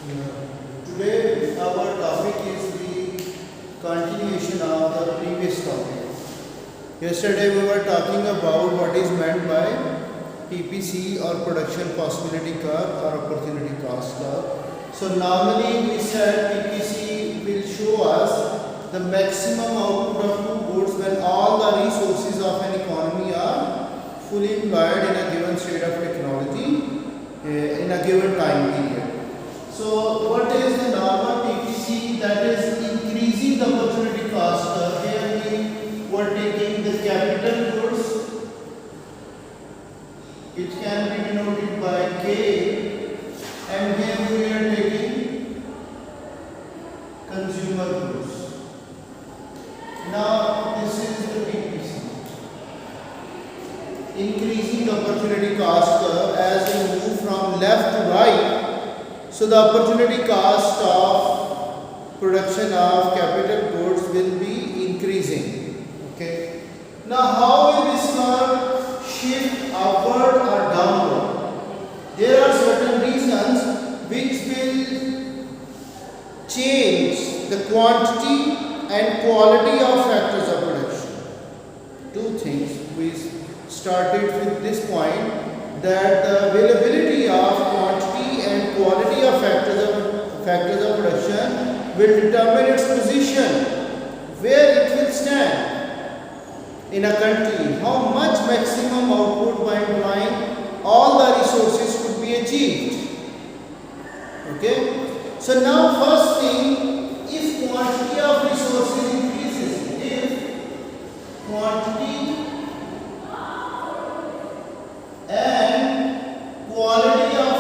Today our topic is the continuation of the previous topic. Yesterday we were talking about what is meant by PPC or production possibility curve or opportunity cost curve. So normally we said PPC will show us the maximum output of two goods when all the resources of an economy are fully employed in a given state of technology in a given time period. So what is the normal PPC? That is increasing the opportunity cost curve. Here we are taking the capital goods. It can be denoted by K, and here we are taking consumer goods. Now this is the PPC. Increasing the opportunity cost curve as we move from left to right. So the opportunity cost of production of capital goods will be increasing. Okay. Now how will this curve shift upward or downward? There are certain reasons which will change the quantity and quality of factors of production. Two things. We started with this point that the availability of quantity and quality of factors of production will determine its position, where it will stand in a country, how much maximum output by employing all the resources could be achieved. Okay. So now first thing, if quantity of resources increases, if quantity and quality of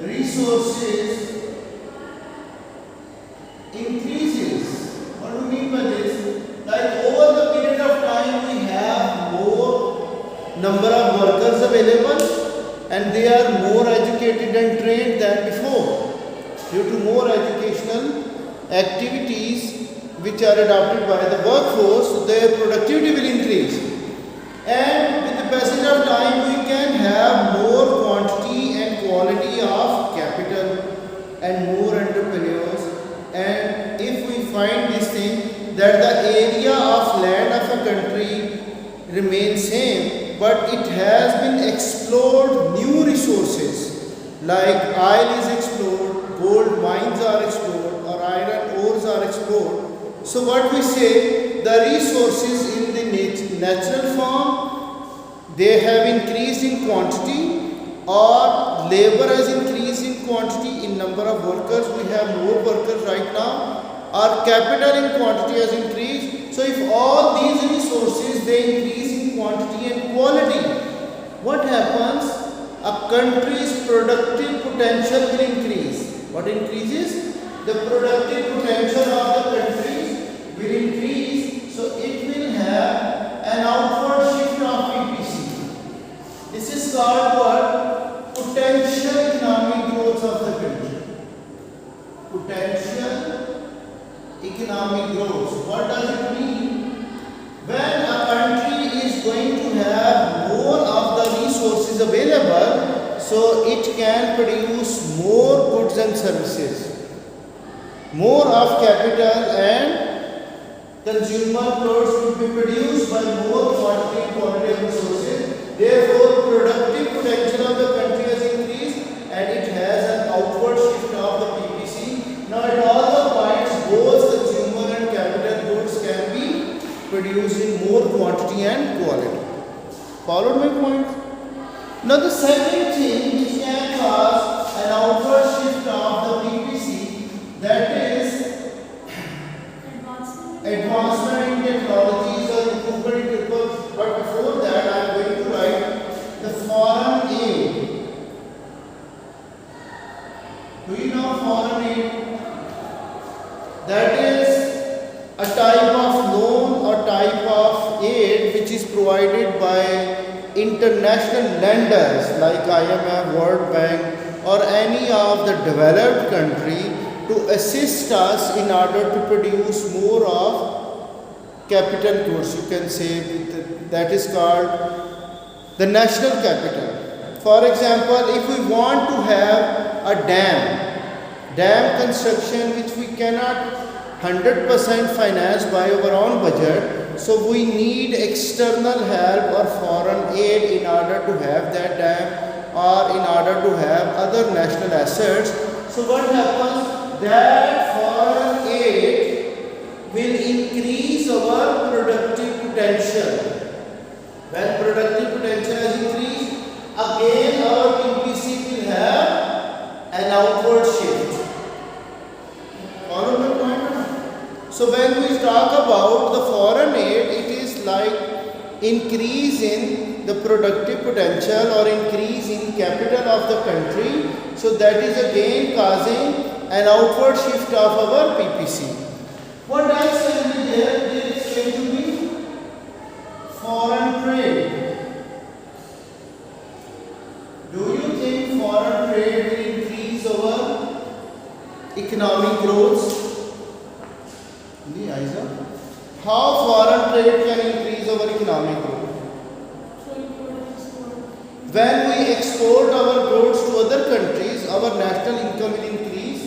resources increases. What do we mean by this? Like over the period of time we have more number of workers available and they are more educated and trained than before. Due to more educational activities which are adopted by the workforce, their productivity will increase. And with the passage of time, we can have more quantity and quality of capital and more entrepreneurs. And if we find this thing that the area of land of a country remains same, but it has been explored new resources like oil is explored, gold mines are explored, or iron ores are explored. So what we say, the resources in the natural form, they have increased in quantity, or labor has increased in quantity in number of workers. We have more workers right now. Our capital in quantity has increased. So if all these resources they increase in quantity and quality, what happens? A country's productive potential will increase. What increases? The productive potential of the country will increase. So it will have an outward shift of PPC. This is called what? Potential economic growth of the country. Potential economic growth. What does it mean? When a country is going to have more of the resources available, so it can produce more goods and services, more of capital and consumer goods will be produced by more quantity and quality of resources. Therefore, productive potential of the country has increased and it has an outward shift of the PPC. Now, at all the points, both consumer and capital goods can be produced in more quantity and quality. Followed my point? Now, the second thing which can cause an outward shift of the PPC, that is advancement in technologies or improvement in people. But before that, I am going to write the foreign aid. Do you know foreign aid? That is a type of loan or type of aid which is provided by international lenders like IMF, World Bank, or any of the developed country to assist us in order to produce more of capital goods. You can say that is called the national capital. For example, if we want to have a dam construction which we cannot 100% finance by our own budget, so we need external help or foreign aid in order to have that dam or in order to have other national assets. So what happens? That foreign aid will increase our productive potential. When productive potential is increased, again our PPC will have an outward shift. Follow my point? So when we talk about the foreign aid, it is like increase in the productive potential or increase in capital of the country. So that is again causing an outward shift of our PPC. What else can be there? There is going to be foreign trade. Do you think foreign trade will increase our economic growth? How foreign trade can increase our economic growth? When we export our goods to other countries, our national income will increase.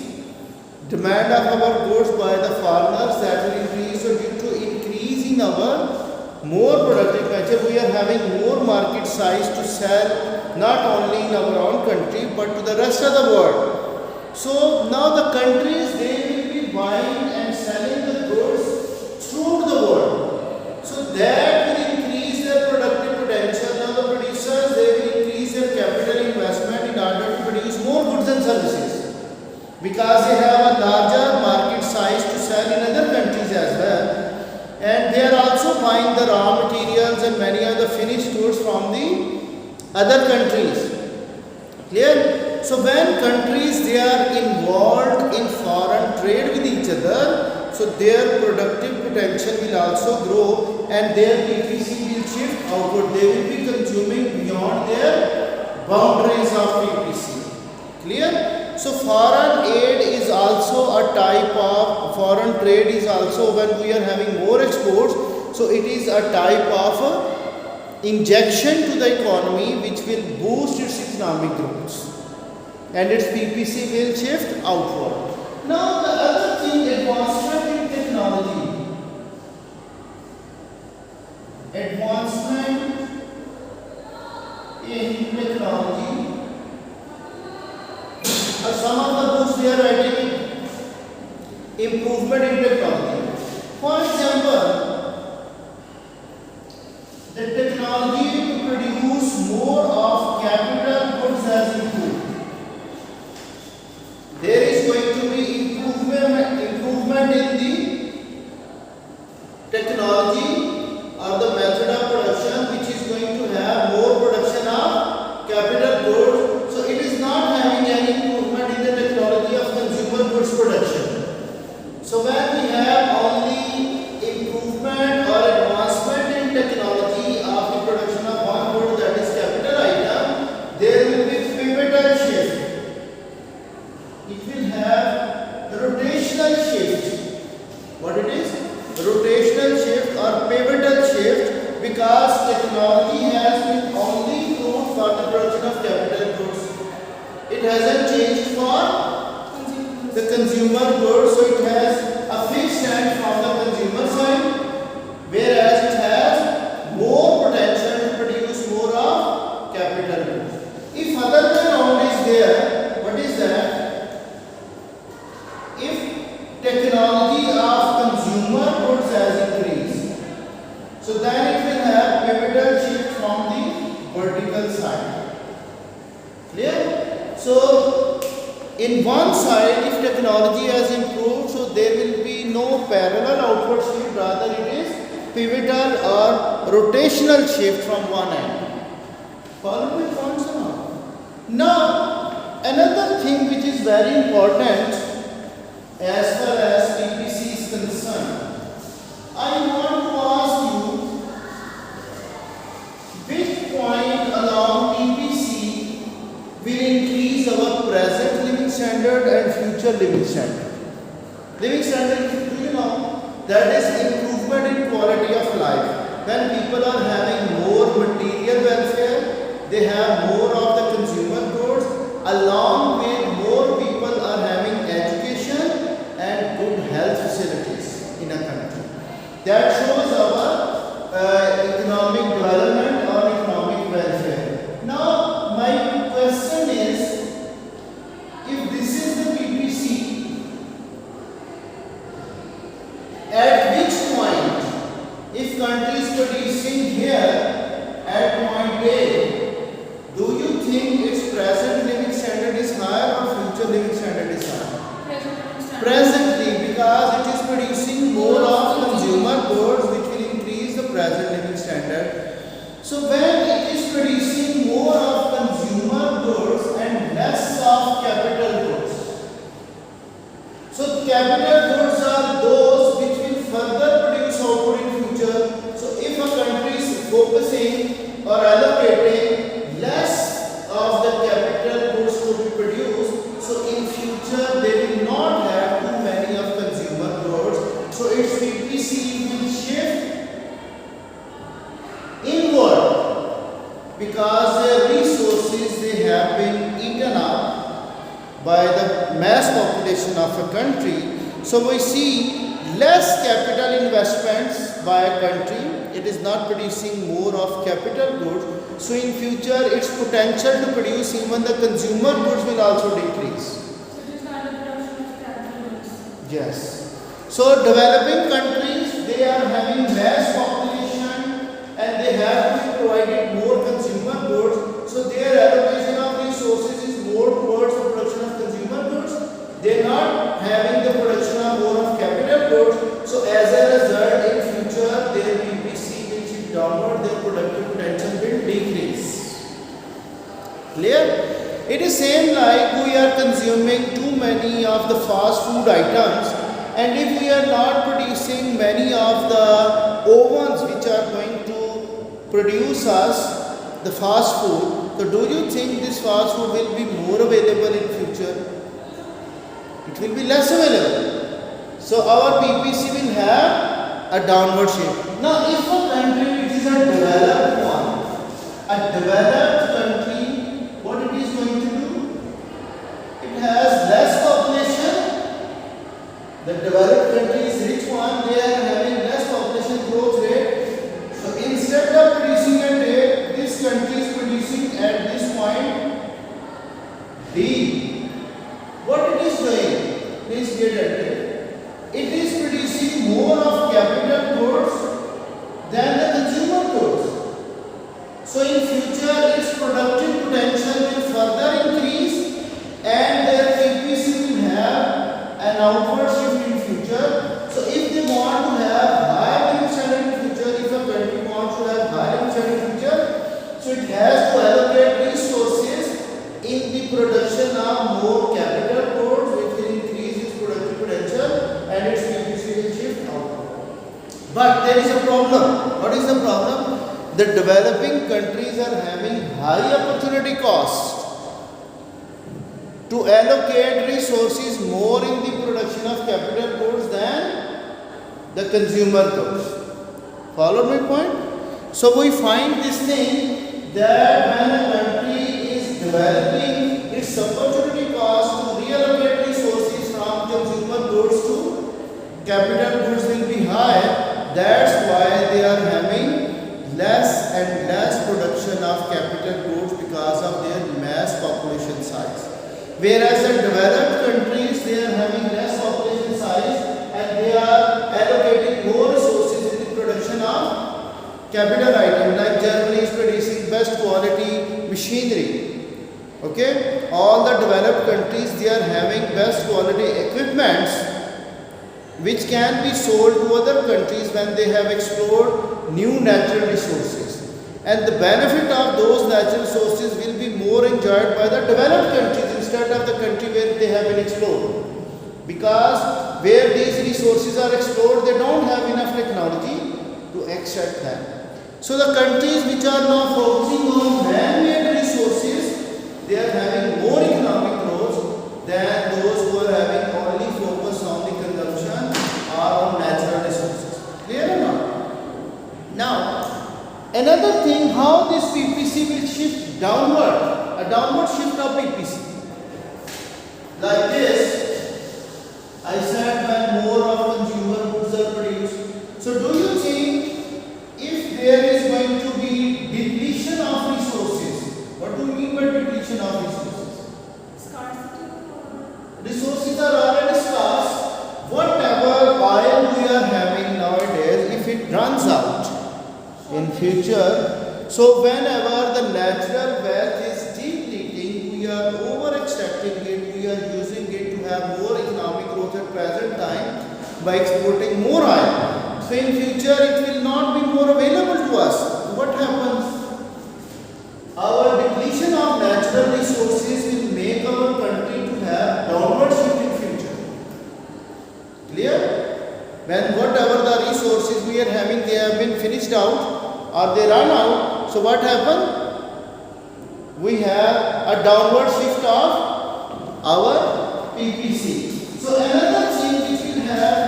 Demand of our goods by the foreigners, that will increase. So due to increase in our more productive nature, we are having more market size to sell not only in our own country but to the rest of the world. So now the countries, they will be buying and selling the goods throughout the world. So that will increase their productive potential. Now the producers, they will increase their capital investment in order to produce more goods and services, because they have a larger market size to sell in other countries as well. And they are also buying the raw materials and many of the finished goods from the other countries. Clear? So when countries, they are involved in foreign trade with each other, so their productive potential will also grow and their PPC will shift outward. They will be consuming beyond their boundaries of PPC. Clear? So foreign aid is also a type of foreign trade, is also when we are having more exports. So it is a type of injection to the economy which will boost its economic growth and its PPC will shift outward. Now the other thing, advancement in technology. Advancement in technology. Some of the books they are writing improvement in technology. For example, the technology to produce more of capital goods has improved. There is going to be improvement in the technology or the method of production which is going to have more production of capital goods. So it is not having any improvement in the technology of consumer goods production. So when we have only improvement or advancement in technology of the production of one good, that is capital item, there will be pivotal shift. It will have rotational shift. What it is? Rotational shift or pivotal shift, because technology has been only improved for the production of capital goods. It hasn't changed for the consumer goods, so it has a fixed stand from the consumer side, whereas it has more potential to produce more of capital goods. If other way around is there, what is that? If technology of consumer goods has increased, so then it will have pivotal shift from the vertical side. Clear? So in one side, if technology has improved, so there will be no parallel outward shift, rather it is pivotal or rotational shift from one end. Follow my points or not? Now, another thing which is very important as far as PPC is concerned, I want to ask you, which point along PPC will increase our present living standard and future living standard? Living standard, do you know, that is improvement in quality of life. When people are having more material welfare, they have more of the by the mass population of a country, so we see less capital investments by a country. It is not producing more of capital goods. So in future, its potential to produce even the consumer goods will also decrease. So it is not a production of capital goods. Yes. So developing countries, they are having mass population and they have to be provided more consumer goods. So their allocation of resources is more towards the production of consumer goods. They are not having the production of more of capital goods. So as a result, in future, their PPC will shift downward, their productive potential will decrease. Clear? It is same like we are consuming too many of the fast food items, and if we are not producing many of the ovens which are going to produce us the fast food, so do you think this fast food will be more available in future? It will be less available. So our PPC will have a downward shift. Now if a country which is a developed one, a developed country, what it is going to do? It has less population. The developed country is rich one, they are having less population growth rate. So instead of producing at A, this country is producing at this point D. What it is doing? Please get attention. It is producing more of capital goods than the consumer goods. So in future, its productive potential will further increase and their PPC will have an outward shift in future. So if they want to have higher living standard in future, if a country wants to have higher living standard in future, so it has to allocate resources in the production of more capital goods, which will increase its productive potential and its PPC will shift outward. But there is a problem. What is the problem? The developing countries are having high opportunity cost to allocate resources more in the production of capital goods than the consumer goods. Follow my point? So we find this thing that when a country is developing, its opportunity cost to reallocate resources from consumer goods to capital goods will be high. That's why they are having less and less production of capital goods because of their mass population size. Whereas in developed countries, they are having less population size and they are allocating more resources in the production of capital items. Like Germany is producing best quality machinery. Okay, all the developed countries, they are having best quality equipments which can be sold to other countries when they have explored new natural resources. And the benefit of those natural resources will be more enjoyed by the developed countries instead of the country where they have been explored. Because where these resources are explored, they don't have enough technology to extract them. So the countries which are now focusing on man-made resources, they are having more economic growth than those who are having only focus on the consumption or on natural resources. Clear or not? Now, another thing, how this PPC will shift downward, a downward shift of PPC. Like this, I said when more of consumer goods are produced. So do you think if there is going to be depletion of resources, what do you mean by depletion of resources? Scarcity. Resources are already scarce. Whatever oil we are having nowadays, if it runs out in future, so whenever the natural wealth is depleting, we are over extracting it, we are using it to have more economic growth at present time by exporting more oil. So in future it will not be more available to us. What happens? Our depletion of natural resources will make our country to have downward shift in future. Clear? When whatever the resources we are having, they have been finished out or they run out. So what happened? We have a downward shift of our PPC. So another thing which will have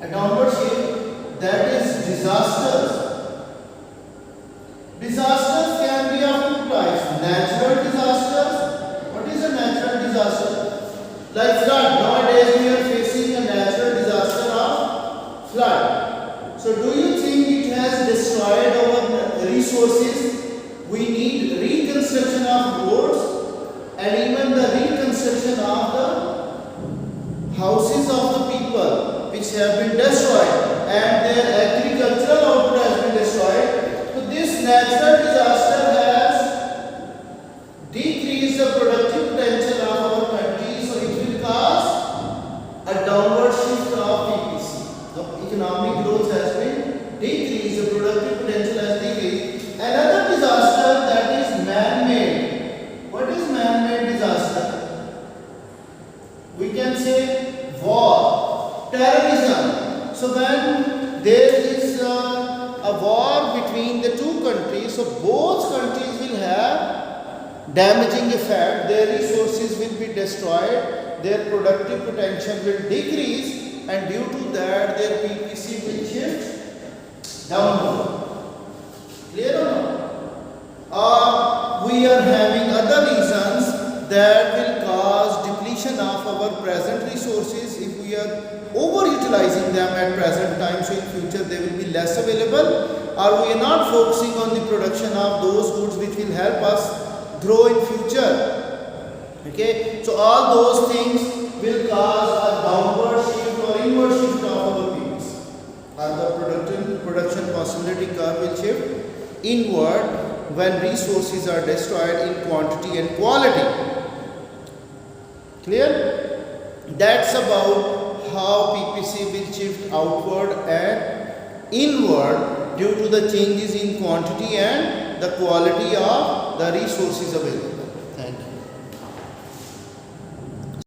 a downward shift, that is disasters. Disasters can be of two types. Natural disasters. What is a natural disaster? Like flood. Nowadays we are facing a natural disaster of flood. So do you think it has destroyed our resources? We need reconstruction of roads and even the reconstruction of the houses of the people which have been destroyed and their agricultural output has been destroyed. So this natural disaster has decreased the productive potential of our country, so it will cause a downward shift of PPC. The economic growth has been decreased, the productive potential has decreased. Another disaster that is man-made. What is man-made disaster? We can say war, terrorism. So when there is a war between the two countries, so both countries will have damaging effect, their resources will be destroyed, their productive potential will decrease, and due to that their PPC will shift downward. Clear or not? We are having other reasons that will cause depletion of our present resources if we are overutilizing them at present time, so in future they will be less available, or we are not focusing on the production of those goods which will help us grow in future. Okay, so all those things will cause a downward shift or inward shift of our PPC, or the production possibility curve will shift inward when resources are destroyed in quantity and quality. Clear? That's about how PPC will shift outward and inward due to the changes in quantity and the quality of the resources available.